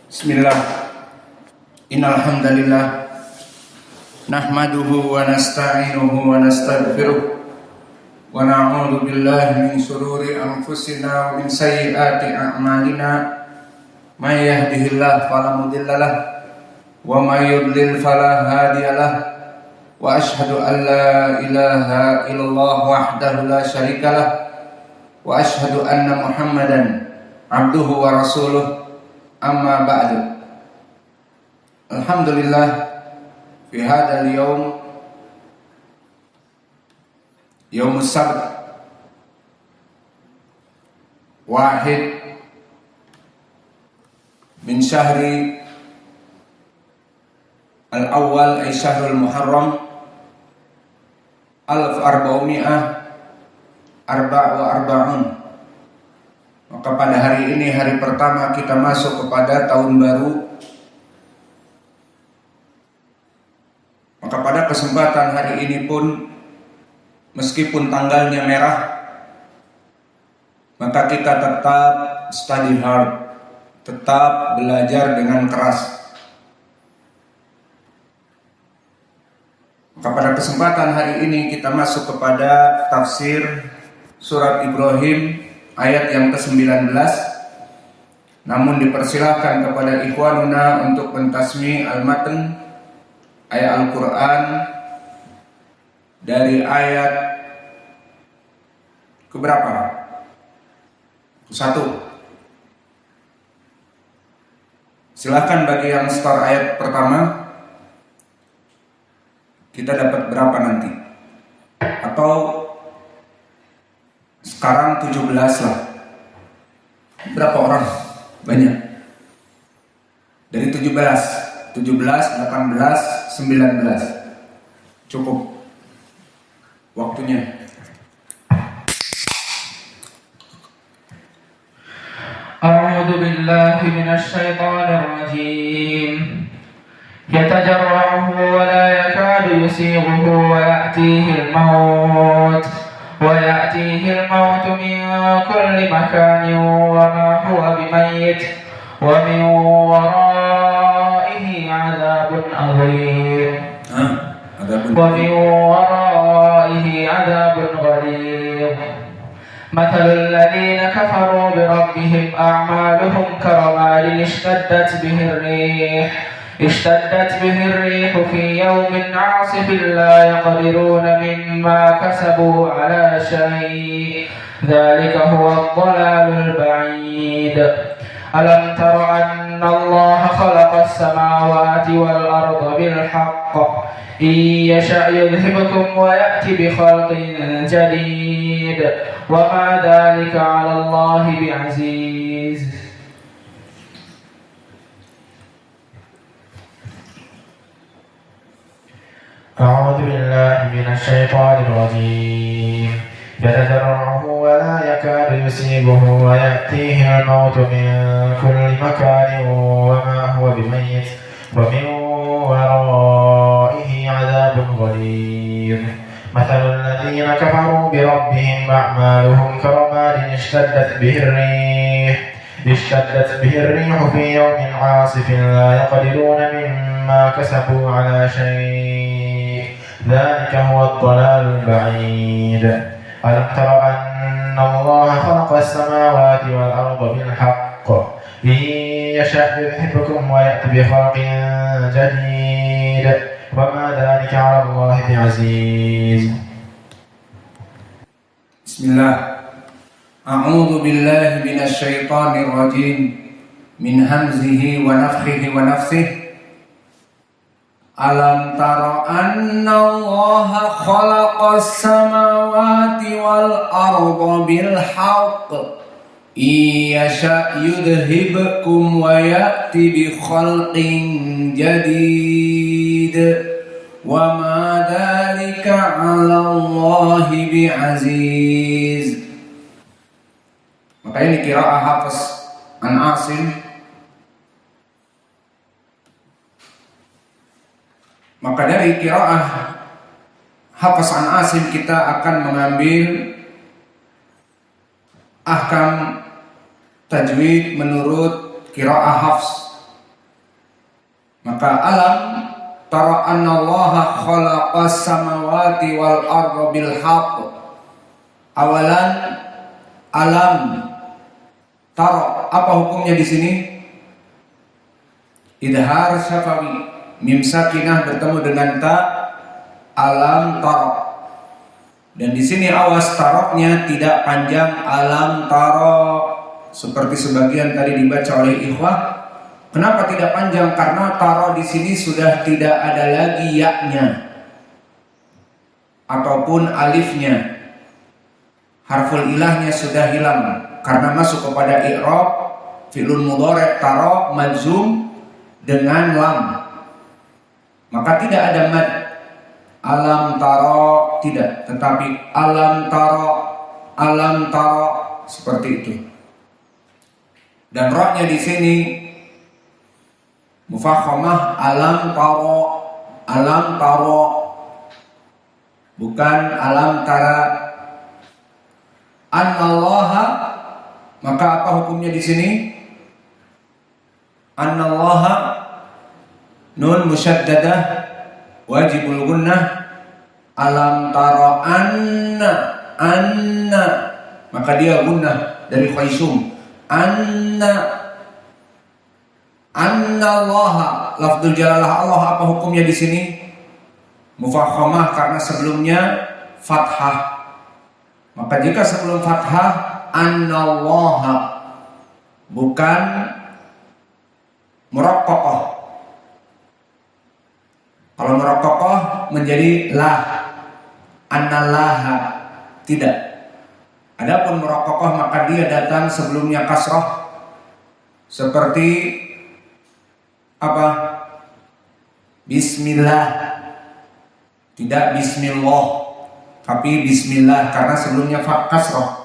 Bismillah. Innal hamdalillah nahmaduhu wa nasta'inuhu wa nastaghfiruh wa na'udzu billahi min shururi anfusina wa min sayyiati a'malina. May yahdihillahu fala mudhillalah wa may yudlil fala hadiyalah. Wa asyhadu an la ilaha illallah wahdahu la syarikalah wa asyhadu anna Muhammadan abduhu wa rasuluh. Amma ba'du. Alhamdulillah fi hadzal yaumus sabt wahid min syahri al-awwal ay syahrul muharram 1444. Maka pada hari ini, hari pertama kita masuk kepada tahun baru. Maka pada kesempatan hari ini pun, meskipun tanggalnya merah, maka kita tetap study hard, tetap belajar dengan keras. Maka pada kesempatan hari ini kita masuk kepada tafsir surat Ibrahim ayat yang ke-19. Namun dipersilahkan kepada ikhwanuna untuk mentasmi al-matan ayat Al-Quran dari ayat keberapa? Ke-1. Silahkan bagi yang start ayat pertama, kita dapat berapa nanti? Atau sekarang 17 lah. Berapa orang? Banyak. Dari 17, 18, 19. Cukup waktunya. A'udzu billahi minasy syaithanir rajim. Yatajarrahu wa la yakadu yusighuhu wa ya'tihi al-maut. ويأتيه الموت من كل مكان وما هو بميت ومن ورائه عذاب عظيم ومن ورائه عذاب غليظ مثل الذين كفروا بربهم أعمالهم كرماد اشتدت به الريح في يوم عاصف لا يقدرون مما كسبوا على شيء ذلك هو الضلال البعيد ألم تر أن الله خلق السماوات والأرض بالحق إن يشأ يذهبكم ويأتي بخلق جديد وما ذلك على الله بعزيز. أعوذ بالله من الشيطان الرجيم يتجرعه ولا يكاد يصيبه ويأتيه الموت من كل مكان وما هو بميت ومن ورائه عذاب غليظ مثل الذين كفروا بربهم أعمالهم كرماد اشتدت به الريح في يوم عاصف لا يقدرون مما كسبوا على شيء ذلك هو الضلال البعيد ألم تر أن الله خلق السماوات والأرض بالحق إن يشأ يذهبكم ويأتي بخلق جديد وما ذلك على الله بعزيز. Bismillah. A'udzu billahi minasy syaithanir rajim. Min hamzihi wa nafthihi wa nafthihi. Alam tara anna Allaha khalaqas samawati wal arda bil haqq iyasha yudhibkum wa ya'ti bi khalqin jadid wa ma dzalika 'ala Allahi bi aziz. Maka ini qiraah Hafiz an Asim. Maka dari qiraah Hafiz an Asim kita akan mengambil ahkam tajwid menurut qiraah Hafs Maka alam tara annallaha khalaqas samawati wal arda bil haqq. Awalan alam tara, apa hukumnya di sini? Idhar syafawi, mim sakinah bertemu dengan ta, alam tara. Dan di sini awas taroknya tidak panjang alam taro seperti sebagian tadi dibaca oleh ikhwah. Kenapa tidak panjang? Karena taro di sini sudah tidak ada lagi yaknya ataupun alifnya. Harful ilahnya sudah hilang karena masuk kepada i'rab fi'lun mudhari' taro majzum dengan lam. Maka tidak ada mad. Alam taro tidak, tetapi alam taro seperti itu. Dan ra'nya di sini mufakhamah alam taro, bukan alam tara. Annallaha, maka apa hukumnya di sini? Annallaha nun musyaddadah wajibul gunnah. Alam taro anna, maka dia gunnah dari khaisum. Annallaha, lafdzul jalalah Allah, apa hukumnya di sini? Mufakhamah karena sebelumnya fathah. Maka jika sebelum fathah annallaha bukan muraqqaqah. Kalau muraqqaqah menjadi lah, annallaha tidak. Adapun muraqqaqah maka dia datang sebelumnya kasrah. Seperti apa? Bismillah. Tidak bismillah, tapi bismillah karena sebelumnya kasrah.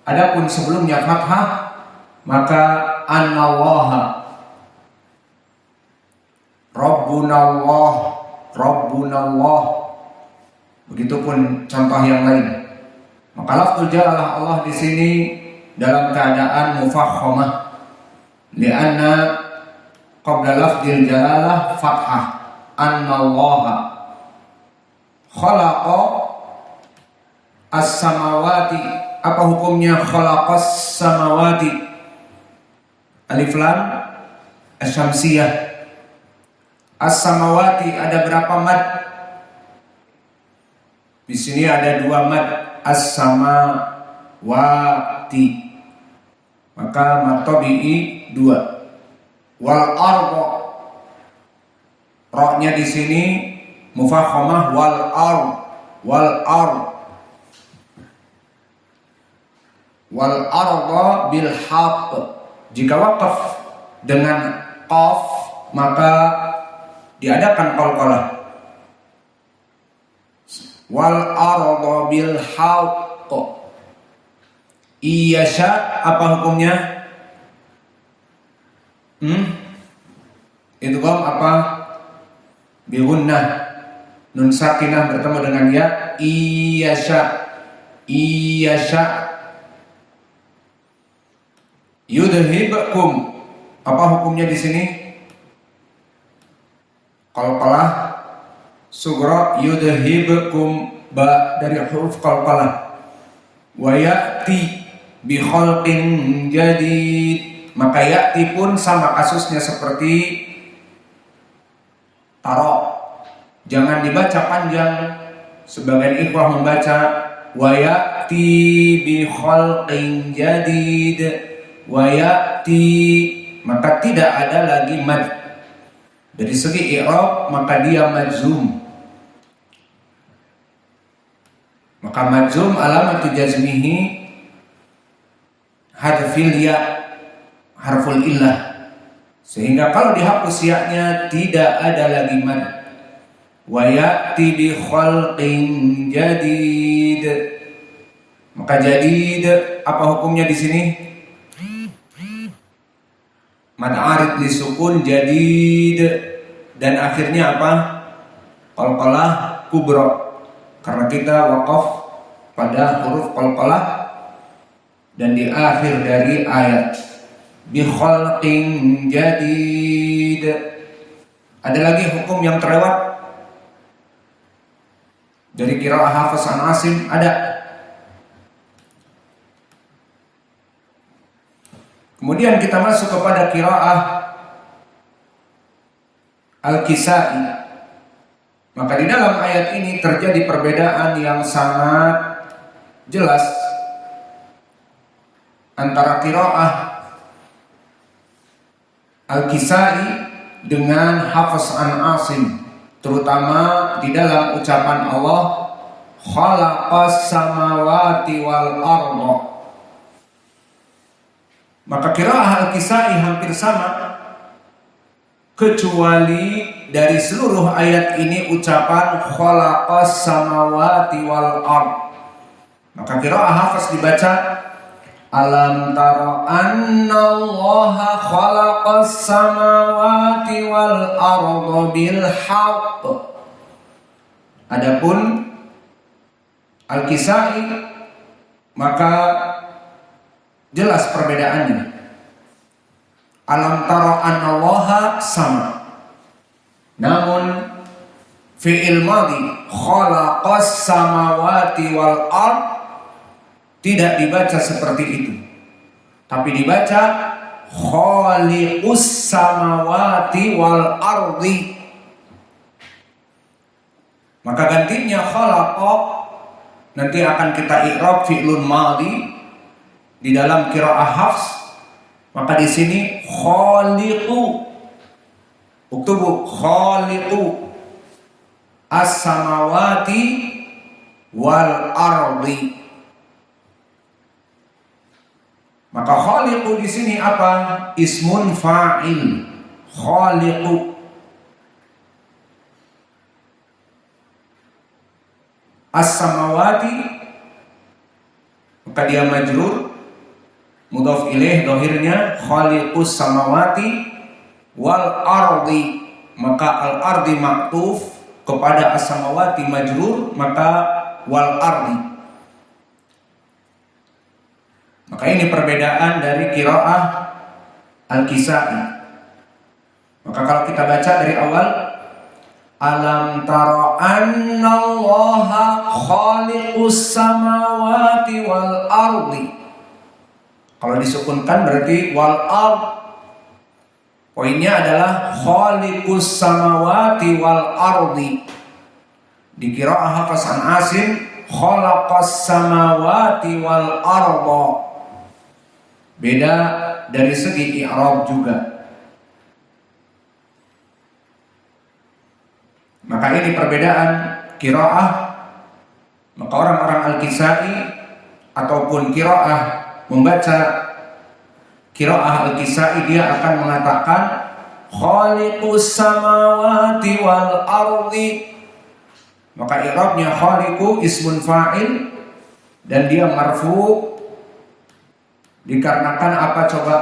Adapun sebelumnya fathah maka annallaha. Rabbunallah. Begitupun contoh yang lain. Maka lafzul jalalah Allah di sini dalam keadaan mufakhamah. Lianna qabla lafzil jalalah fathah. Annallaha khalaqa as-samawati. Apa hukumnya khalaqas samawati? Alif lam asy-syamsiyah. As-samawati ada berapa mad? Di sini ada 2 mad. As-samawati. Maka mad tabi'i 2. Wal arda. Ra-nya di sini mufakhamah wal arda bil haqq. Jika waqaf dengan qaf maka diadakan qalqalah. Wal arda bil haqq. Iyasha, apa hukumnya? Idgham apa? Bi gunnah. Nun sakinah bertemu dengan ya. Iyasha. Yudhibkum. Apa hukumnya di sini? Qalqalah sughra yudhibkum, ba dari huruf qalqalah. Wa ya'ti bi khalqin jadid. Maka ya'ti pun sama kasusnya seperti taro. Jangan dibaca panjang. Sebagian ikhwah membaca wa ya'ti bi khalqin jadid. Wa ya'ti, maka tidak ada lagi mad. Dari segi i'rab maka dia majzum. Maka majzum alamatu jazmihi hadfil ya, harful illah. Sehingga kalau dihapus ya-nya tidak ada lagi mad. Wa ya'ti bi khalqin jadid. Maka jadid apa hukumnya di sini? Mad arid li sukun jadid, dan akhirnya apa? Qalqalah kubra. Karena kita waqaf pada huruf qalqalah dan di akhir dari ayat bi khalqin jadid. Ada lagi hukum yang terlewat dari qiraah Hafs an Asim? Ada. Kemudian kita masuk kepada qiraah Al-Kisai. Maka di dalam ayat ini terjadi perbedaan yang sangat jelas antara qiraah Al-Kisai dengan Hafs an Asim, terutama di dalam ucapan Allah khalaqas samawati wal arda. Maka qiraah Al-Kisai hampir sama, kecuali dari seluruh ayat ini ucapan khalaqas samawati wal arda. Maka qiraah Hafs dibaca alam tara annallaha khalaqas samawati wal arda bil haqq. Adapun Al-Kisai maka jelas perbedaannya. Alam tara annallaha sama, namun fi'il madhi khalaqas samawati wal arda tidak dibaca seperti itu, tapi dibaca khaliqus samawati wal ardi. Maka gantinya khalaqa nanti akan kita i'rab fi'lun madhi di dalam qiraah Hafs. Maka di sini khaliqu, uktubu khaliqu as-samawati wal ardi. Maka khaliqu di sini apa? Ismun fa'il. Khaliqu. As-samawati maka dia majrur, mudhaf ilaih dhahirnya khaliqus samawati wal ardi. Maka al ardi maktuf kepada as-samawati majrur, maka wal ardi. Maka ini perbedaan dari qiraah Al-Kisai. Maka kalau kita baca dari awal, alam tara annallaha khaliqus samawati wal ardi. Kalau disukunkan berarti wal ard. Poinnya adalah khaliqus samawati wal ardi. Di qiraah Hafs an Asim khalaqas samawati wal arda. Beda dari segi i'rab juga. Maka ini perbedaan qiraah. Maka orang-orang Al-Kisai ataupun qiraah membaca qiraah Al-Kisai, dia akan mengatakan khaliqus samawati wal ardi. Maka i'rabnya khaliqu ismun fa'il dan dia marfu. Dikarenakan apa coba?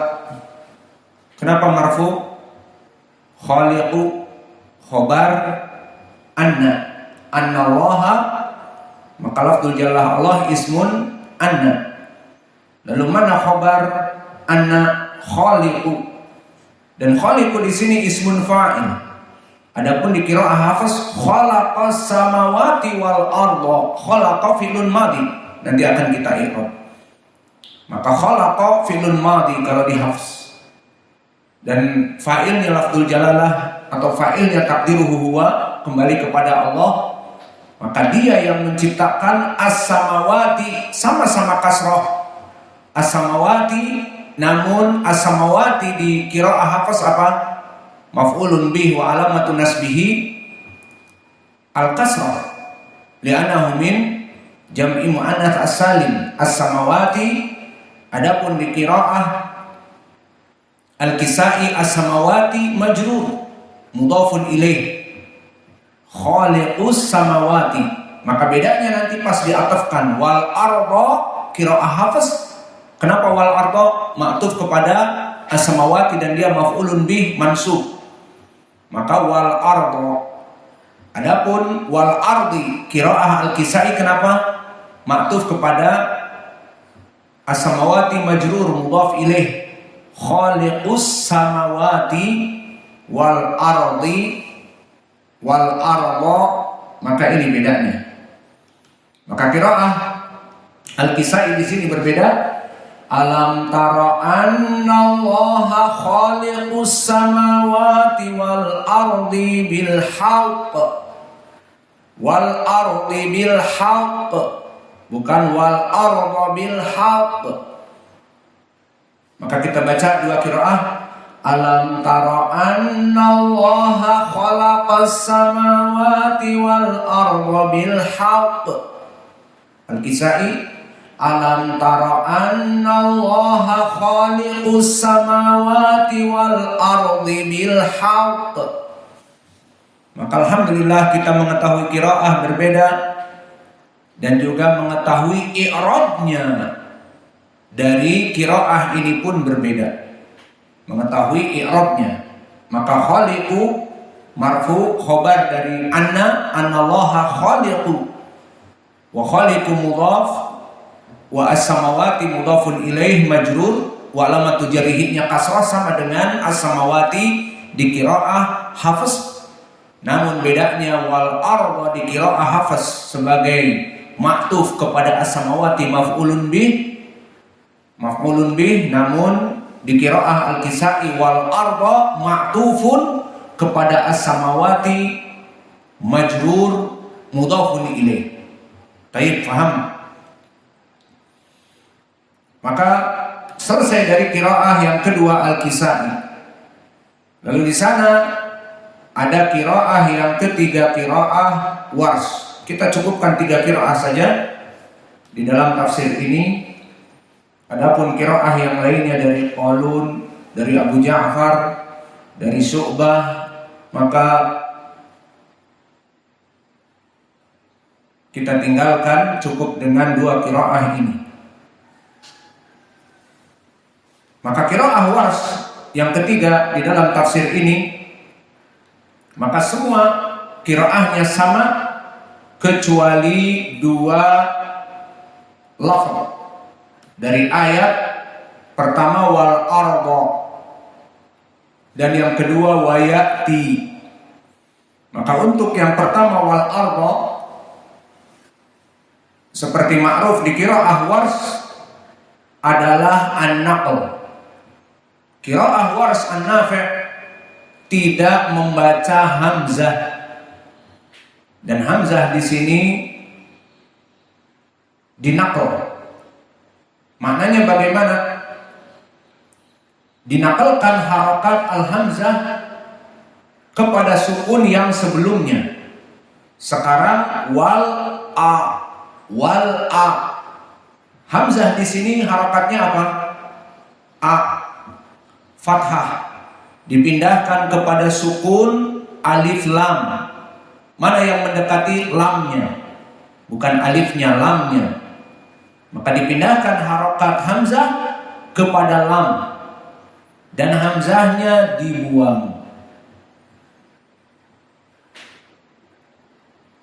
Kenapa marfu? Khaliqu khobar anna allaha, maka lafzul jallah Allah ismun anna. Lalu mana khobar anna? Khaliqu. Dan khaliqu di sini ismun fa'il. Adapun di qiraah Hafs khalaqas samawati wal arda, khalaqa fi'lun madhi. Nanti akan kita i'rab. Maka khalaqa fi'lun madhi kalau di Hafs. Dan fa'ilnya lafzul jalalah atau fa'ilnya takdiruhu huwa, kembali kepada Allah. Maka dia yang menciptakan as-samawati, sama-sama kasroh as-samawati, namun as-samawati di qiraah Hafs apa? Maf'ulun bih wa alamatun nasbihi al-kasrah li'annahu min jam'i mu'annats as-salim as-samawati. Adapun di qiraah Al-Kisai as-samawati majrur mudhafun ilaih khaliqus samawati. Maka bedanya nanti pas diatafkan wal arda qiraah Hafs. Kenapa wal arda ma'tuf kepada as-samawati dan dia maf'ulun bih mansub? Maka wal arda. Adapun wal ardi qiraah Al-Kisai kenapa ma'tuf kepada as-samawati majrur mudhaf ilaih khaliqus samawati wal ardi wal arda, maka ini bedanya. Maka qiraah Al-Kisai di sini berbeda. Alam tara annallaha khaliqus samawati wal ardi bil haqq. Wal ardi bil haqq, bukan wal arda bil haqq. Maka kita baca dua qiraah. Alam tara annallaha khalaqas samawati wal arda bil haqq. Al-Kisai, alam tara annallaha khaliqus samawati wal ardi bil haqq. Maka alhamdulillah kita mengetahui qiraah berbeda dan juga mengetahui i'rabnya dari qiraah ini pun berbeda. Mengetahui i'rabnya. Maka khaliqu marfu khobar dari annallaha khaliqu, wa khaliqu mudhaf, wa as-samawati mudhafun ilaih majrur, wa alamatu jarihnya kasrah sama dengan as-samawati di qiraah Hafs. Namun bedanya wal arda di qiraah Hafs sebagai ma'tuf kepada as-samawati maf'ulun bih, namun di qiraah Al-Kisai wal arda ma'tufun kepada as-samawati majrur mudhafun ilaih. Baik, paham? Maka selesai dari qiraah yang kedua Al-Kisai. Lalu di sana ada qiraah yang ketiga, qiraah Warsh. Kita cukupkan 3 qiraah saja di dalam tafsir ini. Adapun qiraah yang lainnya dari Qalun, dari Abu Ja'far, dari Syu'bah, maka kita tinggalkan, cukup dengan 2 qiraah ini. Maka qiraah Warsh yang ketiga di dalam tafsir ini, maka semua qiraahnya sama kecuali 2 lafaz. Dari ayat pertama wal arda dan yang kedua wayati. Maka untuk yang pertama wal arda seperti ma'ruf di qiraah Warsh adalah an-naql. Qiraah Warsh an-Nafi' tidak membaca hamzah. Dan hamzah di sini dinaql. Maknanya bagaimana? Dinakalkan harakat al-hamzah kepada sukun yang sebelumnya. Sekarang wal a. Hamzah di sini harakatnya apa? A, fathah. Dipindahkan kepada sukun alif lam. Mana yang mendekati lamnya? Bukan alifnya, lamnya. Maka dipindahkan harokat hamzah kepada lam dan hamzahnya dibuang.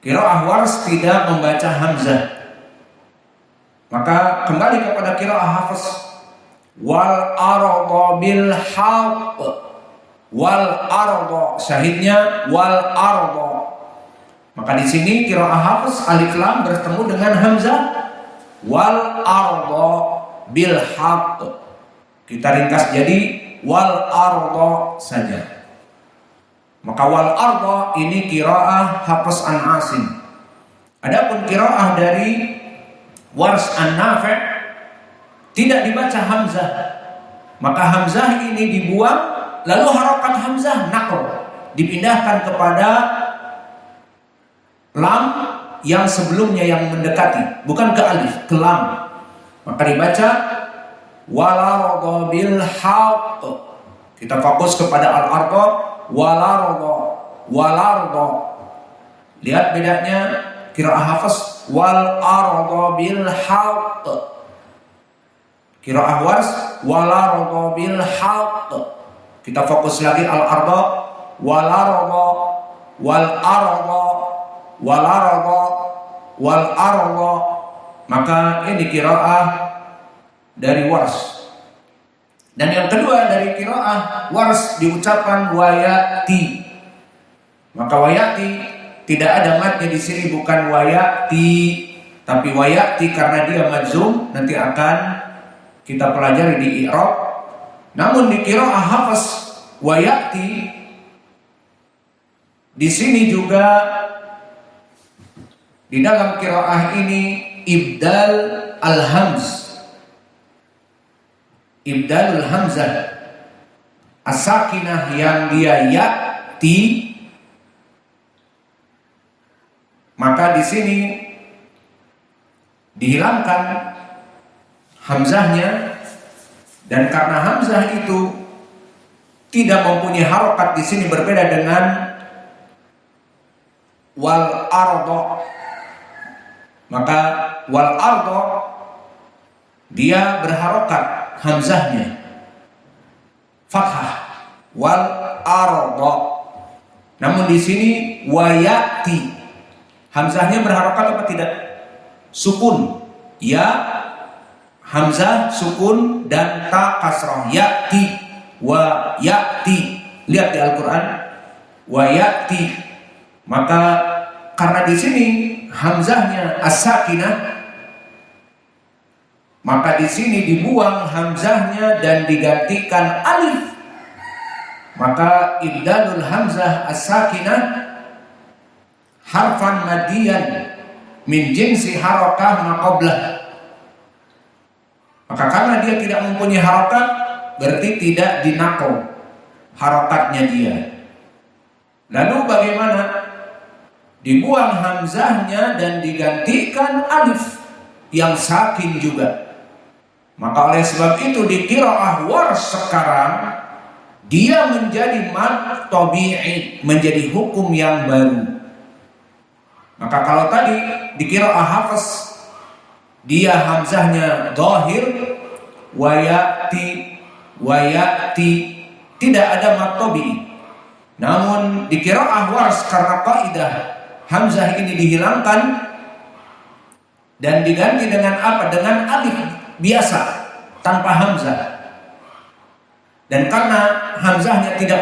Qiraah Warsh tidak membaca hamzah. Maka kembali kepada qiraah Hafs, wal arda bil haqq. Wal arda, syahidnya wal arda. Maka di sini qiraah Hafs alif lam bertemu dengan hamzah. Wal arda bil haqq. Kita ringkas jadi wal arda saja. Maka wal arda ini qiraah Hafs an Asim. Adapun qiraah dari Warsh an Nafi' tidak dibaca hamzah. Maka hamzah ini dibuang, lalu harokat hamzah naql dipindahkan kepada lam yang sebelumnya yang mendekati, bukan ke alif, ke lam. Maka dibaca walarada bil haqq. Kita fokus kepada al-arda, walarada. Lihat bedanya qiraah Hafs wal arda bil haqq. Qiraah Warsh walarada bil haqq. Kita fokus lagi al-arda, walarada, wal arda, wal arda. Maka ini qiraah dari Warsh. Dan yang kedua dari qiraah Warsh diucapkan wayati. Maka wayati tidak ada matnya di sini, bukan wayati, tapi wayati karena dia majzum, nanti akan kita pelajari di i'rab. Namun di qiraah Hafs wayati di sini juga, di dalam qiraah ini ibdal al-hamz, ibdalul hamzah as-sakinah yang dia ya'ti, maka di sini dihilangkan hamzahnya, dan karena hamzah itu tidak mempunyai harokat di sini, berbeda dengan wal ardo, maka wal ardo dia berharokat hamzahnya fathah, wal ardo. Namun di sini wayati hamzahnya berharokat apa tidak? Sukun. Ya hamzah sukun dan ta kasrah. Ya'ti wa ya'ti. Lihat di Al-Qur'an wa ya'ti. Maka karena di sini hamzahnya as-sakinah, maka di sini dibuang hamzahnya dan digantikan alif. Maka ibdalul hamzah as-sakinah harfan madiyan min jinsi harakah maqablah. Maka karena dia tidak mempunyai harakat, berarti tidak dinaqal harakatnya dia. Lalu bagaimana? Dibuang hamzahnya dan digantikan alif yang sakin juga. Maka oleh sebab itu di qiraah Warsh sekarang dia menjadi mad tabi'i, menjadi hukum yang baru. Maka kalau tadi di qiraah Hafs dia hamzahnya dhahir wayati tidak ada mad tabi'i. Namun di qiraah Warsh karena kaidah hamzah ini dihilangkan dan diganti dengan apa? Dengan alif biasa tanpa hamzah. Dan karena hamzahnya tidak